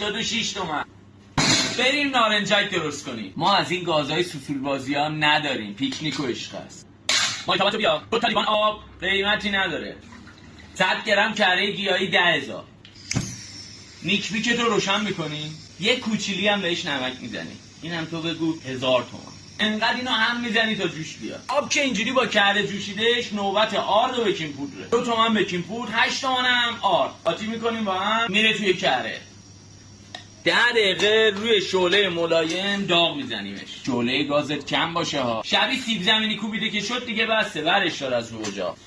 86 تومن. بریم نارنجک درست کنیم. ما از این گازهای سوسول بازی ها نداریم. پیکنیک و عشق است. مایتاباتو بیا. 2 تا لیوان آب قیمتی نداره. 100 گرم کره گیاهی 10,000. نیک بیک تو روشن میکنی. یه کوچیلی هم بهش نمک میزنی. اینم تو بگو 1000 تومن. انقدر اینو هم میزنی تا جوش بیاد. آب که اینجوری با کره جوشیدهش نوبت آرد و بکینگ پودره. 2 تومن بکینگ پودر، 8 تومن هم آرد. قاطی میکنیم با هم میره توی کره. 10 دقیقه روی شعله ملایم داغ میزنیمش. شعله گازت کم باشه ها. شبیه سیب زمینی کوبیده که شد دیگه بسته. برش دار از رو اجاق.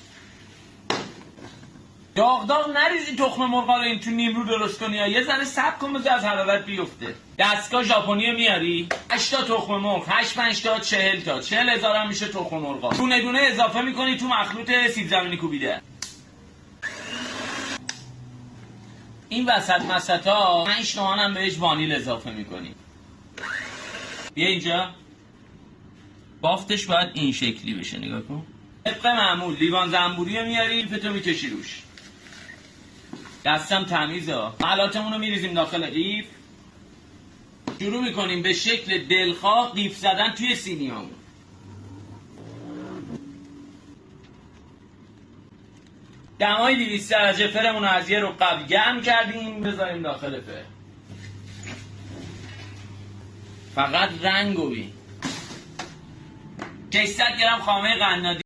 داغ نریزی تخم مرغا رو این تو نیمرو درست کنی یا یه ذره صبر کن بذار از حرارت بیفته. دستگاه ژاپنی میاری 8 تا تخم مرغ، 8 5 تا 40 تا 40,000 هم میشه تخم مرغا. دونه دونه اضافه میکنی تو مخلوط سیب زمینی کوبیده. این وسطا 5 تومن هم بهش وانیل اضافه میکنی. بیا اینجا. بافتش باید این شکلی بشه، نگاه کن. طبق معمول لیوان زنبوری رو میاری فتو میکشی روش. دستم تمیزه. ملاتمون رو میریزیم داخل قیف. شروع میکنیم به شکل دلخواه قیف زدن توی سینیامون. دمای 200 درجه فرمون رو از یه رو قبل گرم کردیم بذاریم داخل فر. فقط رنگ رو بین. 600 گرم خامه قنادی